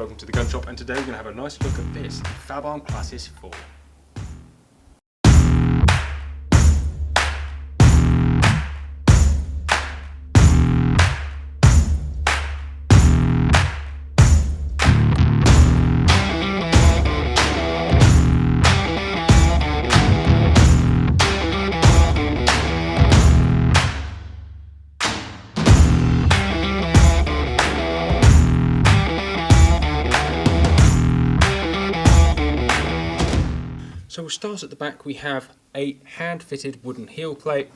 welcome to the gun shop, and today we're going to have a nice look at this Fabarm Classis IV. So we'll start at the back. We have a hand-fitted wooden heel plate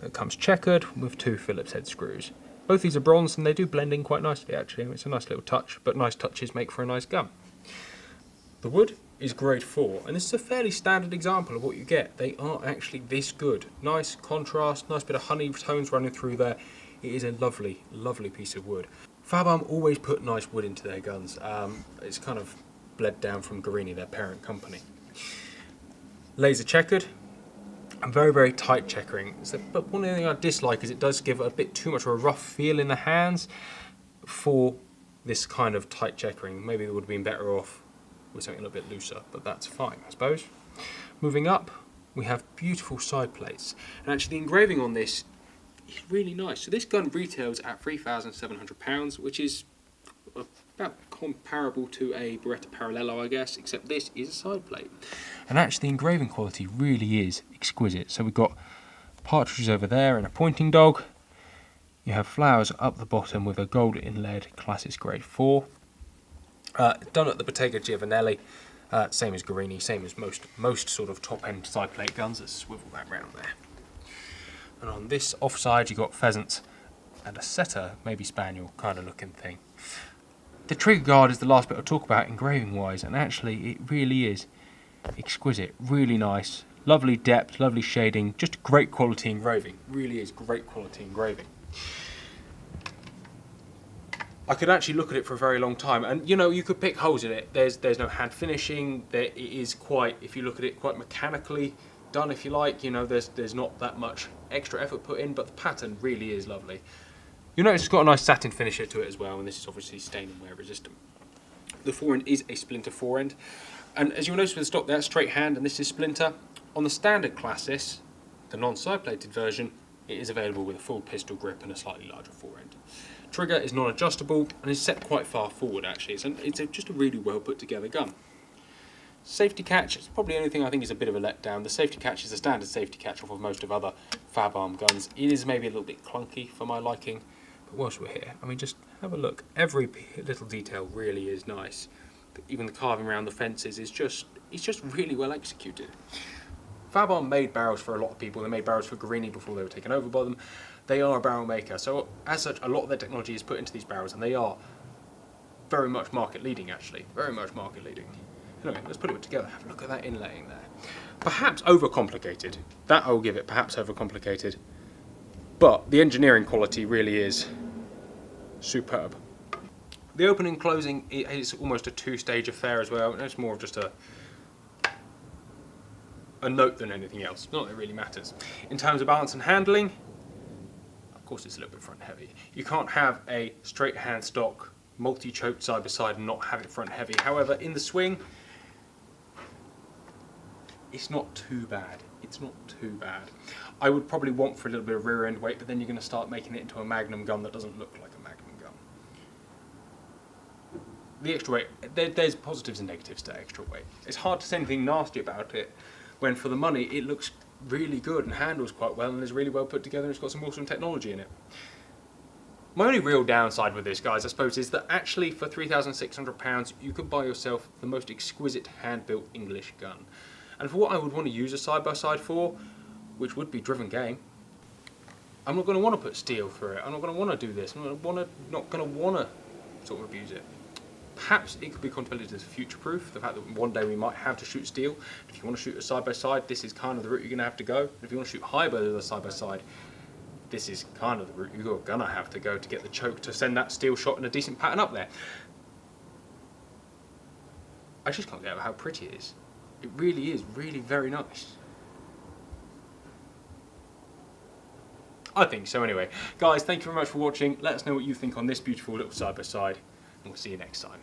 that comes checkered with 2 Phillips head screws. Both these are bronze and they do blend in quite nicely actually. It's a nice little touch, but nice touches make for a nice gun. The wood is grade 4, and this is a fairly standard example of what you get. They are actually this good. Nice contrast, nice bit of honey tones running through there. It is a lovely, lovely piece of wood. Fabarm always put nice wood into their guns. It's kind of bled down from Guarini, their parent company. Laser checkered and very, very tight checkering. But one thing I dislike is it does give a bit too much of a rough feel in the hands for this kind of tight checkering. Maybe it would have been better off with something a little bit looser, but that's fine, I suppose. Moving up, we have beautiful side plates. And actually the engraving on this is really nice. So this gun retails at £3,700, which is about comparable to a Beretta Parallelo, I guess, except this is a side plate. And actually the engraving quality really is exquisite. So we've got partridges over there and a pointing dog. You have flowers up the bottom with a gold inlaid Classis grade 4. Done at the Bottega Giovanelli, same as Guarini, same as most sort of top-end side plate guns. Let's swivel that round there. And on this offside you've got pheasants and a setter, maybe spaniel kind of looking thing. The trigger guard is the last bit I'll talk about engraving wise, and actually it really is exquisite, really nice, lovely depth, lovely shading, just great quality engraving, really is great quality engraving. I could actually look at it for a very long time, and you know, you could pick holes in it. There's no hand finishing, it is quite, if you look at it, quite mechanically done if you like, you know, there's not that much extra effort put in, but the pattern really is lovely. You'll notice it's got a nice satin finisher to it as well, and this is obviously stain and wear resistant. The forend is a splinter forend, and as you'll notice with the stock there, straight hand, and this is splinter. On the standard Classis, the non-side plated version, it is available with a full pistol grip and a slightly larger forend. Trigger is non-adjustable and is set quite far forward actually. It's just a really well put together gun. Safety catch, it's probably the only thing I think is a bit of a letdown. The safety catch is a standard safety catch off of most of other Fabarm guns. It is maybe a little bit clunky for my liking. But whilst we're here, I mean, just have a look. Every little detail really is nice. Even the carving around the fences is just really well executed. Fabarm made barrels for a lot of people. They made barrels for Guarini before they were taken over by them. They are a barrel maker, so as such, a lot of their technology is put into these barrels, and they are very much market leading actually. Very much market leading. Anyway, let's put it together. Have a look at that inlaying there. Perhaps overcomplicated. That I'll give it, perhaps overcomplicated. But the engineering quality really is superb. The opening and closing is almost a 2-stage affair as well. It's more of just a note than anything else. Not that it really matters. In terms of balance and handling, of course it's a little bit front heavy. You can't have a straight hand stock multi-choked side by side and not have it front heavy. However, in the swing, it's not too bad. It's not too bad. I would probably want for a little bit of rear end weight, but then you're going to start making it into a Magnum gun that doesn't look like a Magnum gun. The extra weight, there's positives and negatives to extra weight. It's hard to say anything nasty about it when for the money it looks really good and handles quite well and is really well put together and it's got some awesome technology in it. My only real downside with this, guys, I suppose, is that actually for £3,600 you could buy yourself the most exquisite hand-built English gun. And for what I would want to use a side-by-side for, which would be driven game, I'm not going to want to put steel through it. I'm not going to want to do this. I'm not going to want to sort of abuse it. Perhaps it could be contemplated as future-proof, the fact that one day we might have to shoot steel. If you want to shoot a side-by-side, this is kind of the route you're going to have to go. If you want to shoot hybrid as a side-by-side, this is kind of the route you're going to have to go to get the choke to send that steel shot in a decent pattern up there. I just can't get over how pretty it is. It really is really very nice. I think so anyway. Guys, thank you very much for watching. Let us know what you think on this beautiful little side-by-side, and we'll see you next time.